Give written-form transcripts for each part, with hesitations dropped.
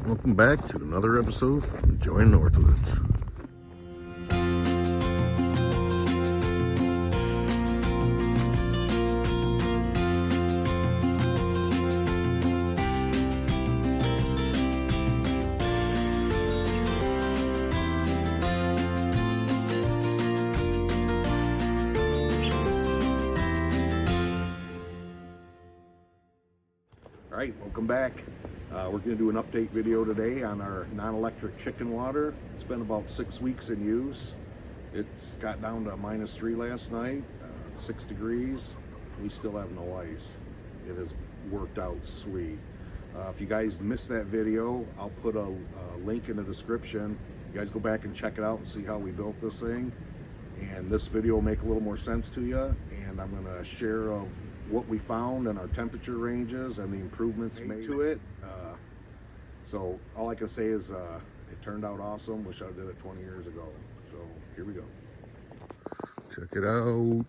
Welcome back to another episode of Enjoying Northwoods. All right, welcome back. We're going to do an update video today on our non-electric chicken water. It's been about 6 weeks in use. It's got down to -3 last night, 6 degrees. We still have no ice. It has worked out sweet. If you guys missed that video, I'll put a link in the description. You guys go back and check it out and see how we built this thing. And this video will make a little more sense to you. And I'm going to share what we found and our temperature ranges and the improvements made to it. So all I can say is it turned out awesome. Wish I did it 20 years ago. So here we go. Check it out.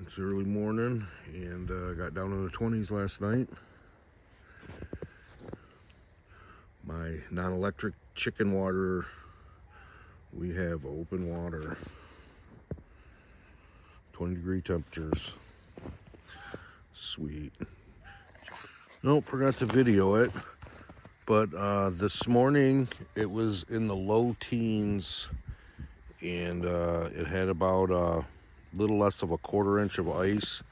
It's early morning and got down in the 20s last night. My non-electric chicken water, we have open water. 20-degree temperatures. Sweet. Nope, forgot to video it. But this morning it was in the low teens, and it had about a little less of a 1/4 inch of ice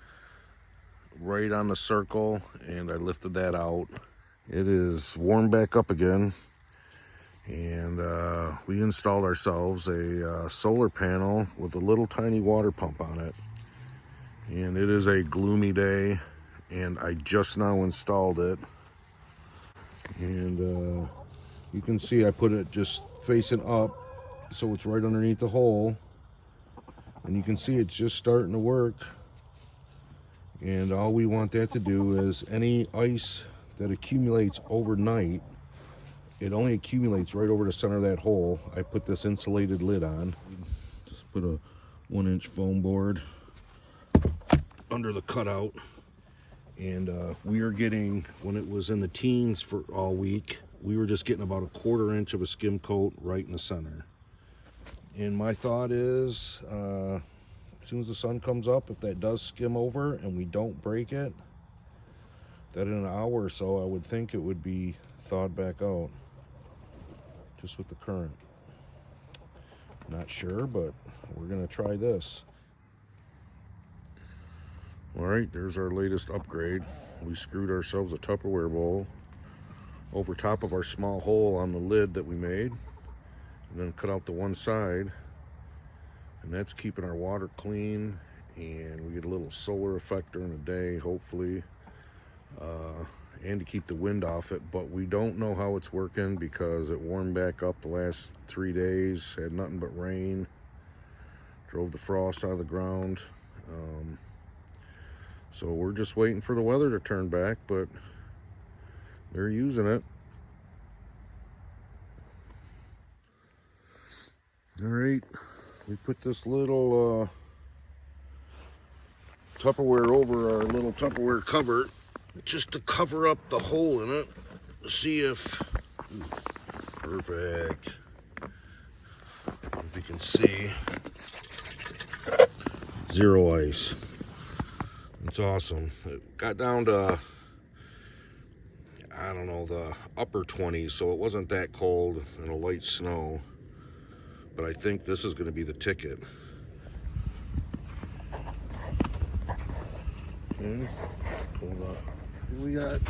right on the circle, and I lifted that out. It is warmed back up again, and we installed ourselves a solar panel with a little tiny water pump on it. And it is a gloomy day, and I just now installed it. And you can see I put it just facing up, so it's right underneath the hole. And you can see it's just starting to work. And all we want that to do is any ice that accumulates overnight, it only accumulates right over the center of that hole. I put this insulated lid on. Just put a 1-inch foam board under the cutout. And we are getting, when it was in the teens for all week, we were just getting about a 1/4 inch of a skim coat right in the center. And my thought is, as soon as the sun comes up, if that does skim over and we don't break it, that in an hour or so, I would think it would be thawed back out, just with the current. Not sure, but we're gonna try this. All right, there's our latest upgrade. We screwed ourselves a Tupperware bowl over top of our small hole on the lid that we made, and then cut out the one side, and that's keeping our water clean, and we get a little solar effect during the day, hopefully, and to keep the wind off it. But we don't know how it's working because it warmed back up the last 3 days, had nothing but rain, drove the frost out of the ground. So we're just waiting for the weather to turn back, but they're using it. All right, we put this little Tupperware over our little Tupperware cover, just to cover up the hole in it, to see if, perfect, if you can see, 0 ice. It's awesome. It got down to, I don't know, the upper 20s, so it wasn't that cold, and a light snow. But I think this is going to be the ticket. Okay, hold on. Here we got.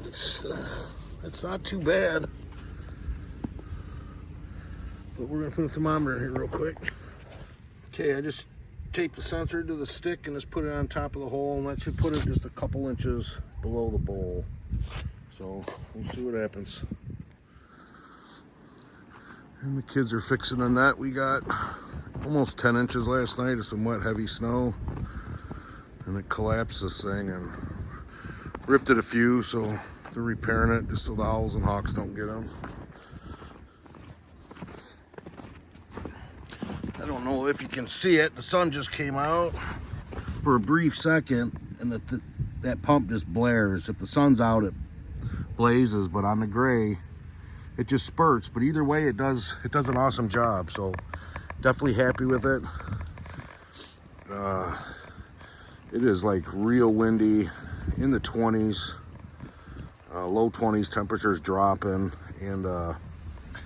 It's not too bad. But we're going to put a thermometer in here real quick. Okay, I just tape the sensor to the stick and just put it on top of the hole, and that should put it just a couple inches below the bowl. So we'll see what happens. And the kids are fixing the net. We got almost 10 inches last night of some wet, heavy snow, and it collapsed this thing and ripped it a few, so they're repairing it just so the owls and hawks don't get them. I don't know if you can see it. The sun just came out for a brief second, and that pump just blares. If the sun's out, it blazes, but on the gray, it just spurts. But either way, it does an awesome job. So definitely happy with it. It is like real windy, in the 20s, low 20s, temperatures dropping, and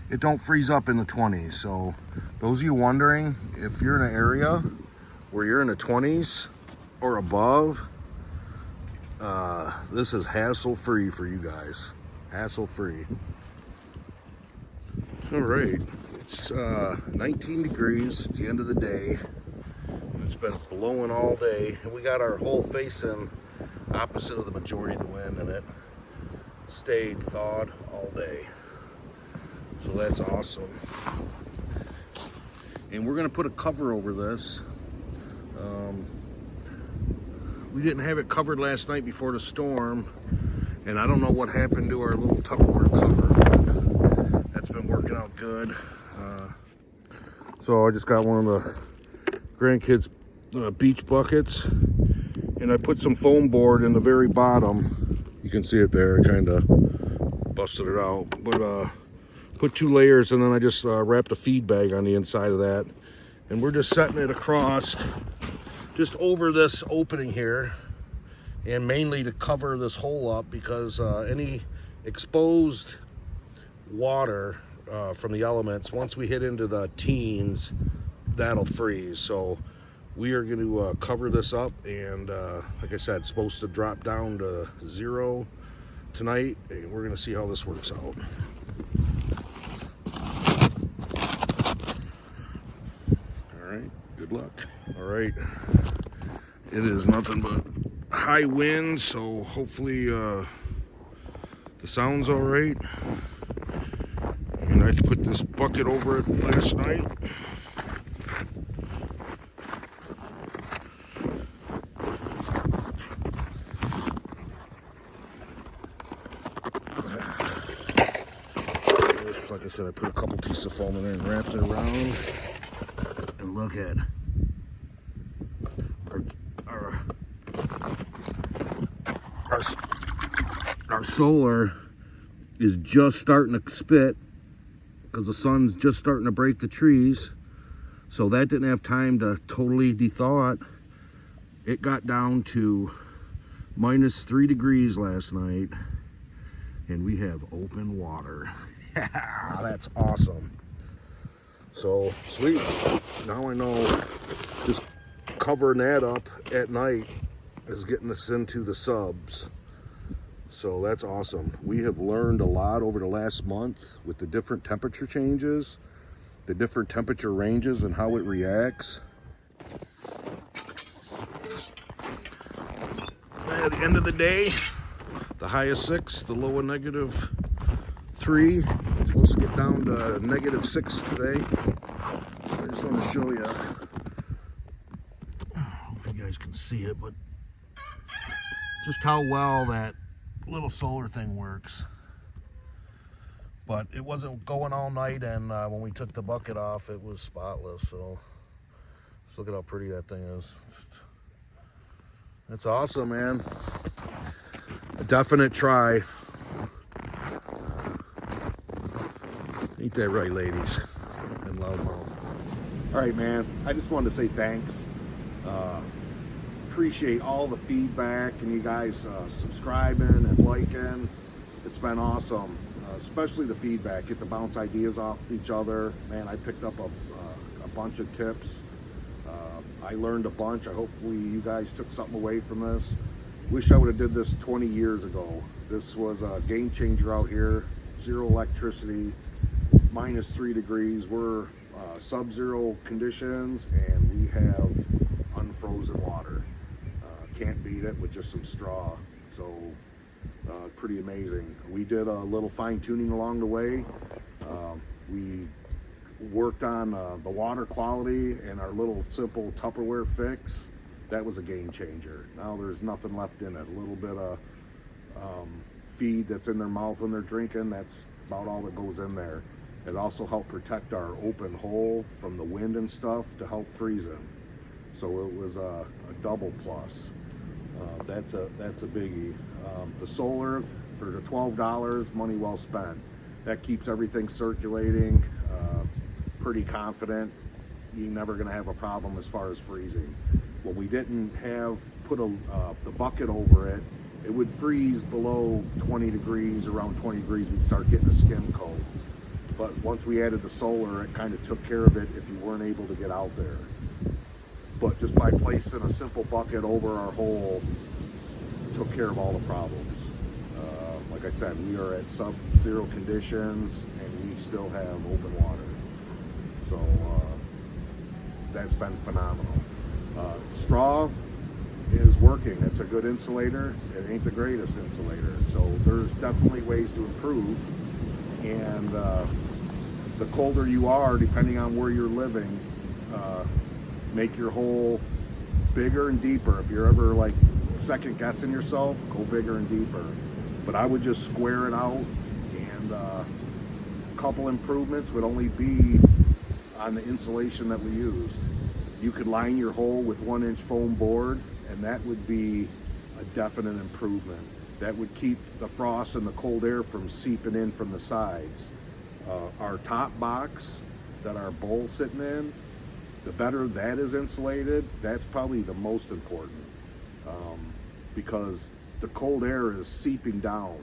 it don't freeze up in the 20s. So those of you wondering, if you're in an area where you're in the 20s or above, this is hassle-free for you guys. Hassle-free. All right, it's 19 degrees at the end of the day. It's been blowing all day, and we got our hole facing opposite of the majority of the wind, and it stayed thawed all day. So that's awesome. And we're gonna put a cover over this. We didn't have it covered last night before the storm, and I don't know what happened to our little Tupperware cover, but that's been working out good. So I just got one of the grandkids' beach buckets, and I put some foam board in the very bottom. You can see it there. I kind of busted it out, but put 2 layers, and then I just wrapped a feed bag on the inside of that, and we're just setting it across just over this opening here, and mainly to cover this hole up, because any exposed water from the elements, once we hit into the teens, that'll freeze. So we are going to cover this up, and like I said, it's supposed to drop down to 0 tonight, and we're going to see how this works out. All right, good luck. All right, it is nothing but high wind, so hopefully the sound's all right. And I put this bucket over it last night. Like I said, I put a couple pieces of foam in there and wrapped it around. And look at our solar is just starting to spit, because the sun's just starting to break the trees. So that didn't have time to totally de-thaw it. It got down to -3 degrees last night, and we have open water. That's awesome. So sweet. Now I know just covering that up at night is getting us into the subs. So that's awesome. We have learned a lot over the last month with the different temperature changes, the different temperature ranges, and how it reacts. At the end of the day, the high is 6, the low of -3. It's supposed to get down to -6 today. I just want to show you. I don't know if you guys can see it, but just how well that little solar thing works. But it wasn't going all night, and when we took the bucket off, it was spotless. So just look at how pretty that thing is. It's awesome, man. A definite try. Ain't that right, ladies and loudmouth? All right, man. I just wanted to say thanks. Appreciate all the feedback and you guys subscribing and liking. It's been awesome, especially the feedback. Get to bounce ideas off each other. Man, I picked up a bunch of tips. I learned a bunch. Hopefully you guys took something away from this. Wish I would have did this 20 years ago. This was a game changer out here. 0 electricity, -3 degrees. We're sub-zero conditions, and we have unfrozen water. Can't beat it with just some straw. So pretty amazing. We did a little fine tuning along the way. We worked on the water quality and our little simple Tupperware fix. That was a game changer. Now there's nothing left in it. A little bit of feed that's in their mouth when they're drinking. That's about all that goes in there. It also helped protect our open hole from the wind and stuff to help freeze them. So it was a double plus. that's a biggie. The solar for the $12, money well spent. That keeps everything circulating. Pretty confident you're never going to have a problem as far as freezing. When we didn't have put the bucket over it, it would freeze below 20 degrees. Around 20 degrees, we'd start getting a skim coat. But once we added the solar, it kind of took care of it if you weren't able to get out there. But just by placing a simple bucket over our hole, took care of all the problems. Like I said, we are at sub-zero conditions and we still have open water. So that's been phenomenal. Straw is working. It's a good insulator. It ain't the greatest insulator. So there's definitely ways to improve. And the colder you are, depending on where you're living, make your hole bigger and deeper. If you're ever like second guessing yourself, go bigger and deeper. But I would just square it out, and a couple improvements would only be on the insulation that we used. You could line your hole with 1-inch foam board, and that would be a definite improvement. That would keep the frost and the cold air from seeping in from the sides. Our top box that our bowl's sitting in, the better that is insulated, that's probably the most important, because the cold air is seeping down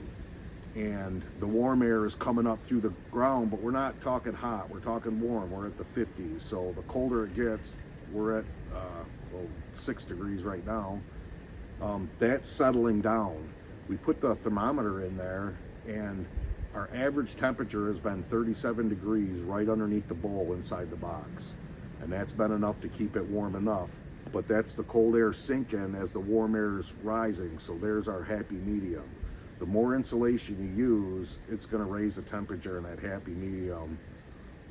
and the warm air is coming up through the ground, but we're not talking hot, we're talking warm. We're at the 50s, so the colder it gets, we're at 6 degrees right now. That's settling down. We put the thermometer in there, and our average temperature has been 37 degrees right underneath the bowl inside the box. And that's been enough to keep it warm enough. But that's the cold air sinking as the warm air is rising. So there's our happy medium. The more insulation you use, it's going to raise the temperature in that happy medium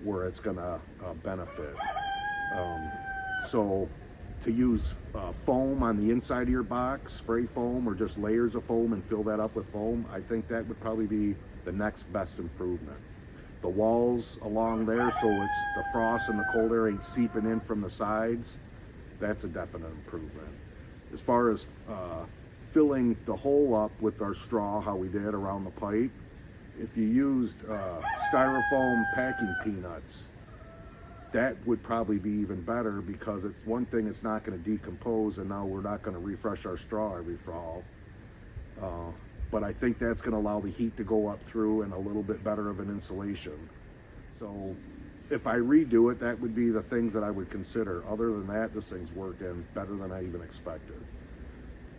where it's going to benefit. So to use foam on the inside of your box, spray foam, or just layers of foam and fill that up with foam, I think that would probably be the next best improvement. The walls along there, so it's the frost and the cold air ain't seeping in from the sides, that's a definite improvement. As far as filling the hole up with our straw, how we did around the pipe, if you used styrofoam packing peanuts, that would probably be even better, because it's one thing, it's not going to decompose, and now we're not going to refresh our straw every fall. But I think that's going to allow the heat to go up through and a little bit better of an insulation. So if I redo it, that would be the things that I would consider. Other than that, this thing's working better than I even expected.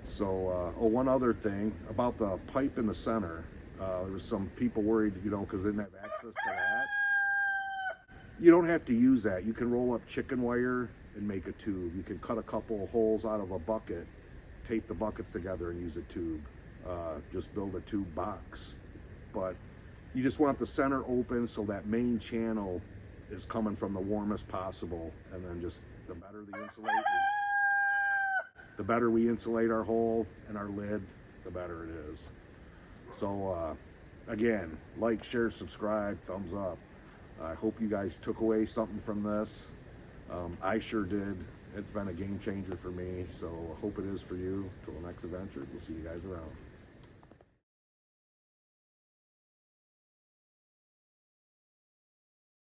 So, one other thing about the pipe in the center, there was some people worried, because they didn't have access to that. You don't have to use that. You can roll up chicken wire and make a tube. You can cut a couple of holes out of a bucket, tape the buckets together and use a tube. Just build a tube box. But you just want the center open so that main channel is coming from the warmest possible, and then just the better we insulate our hole and our lid, the better it is. So again, like, share, subscribe, thumbs up. I hope you guys took away something from this. I sure did. It's been a game changer for me, so I hope it is for you. Till the next adventure, we'll see you guys around.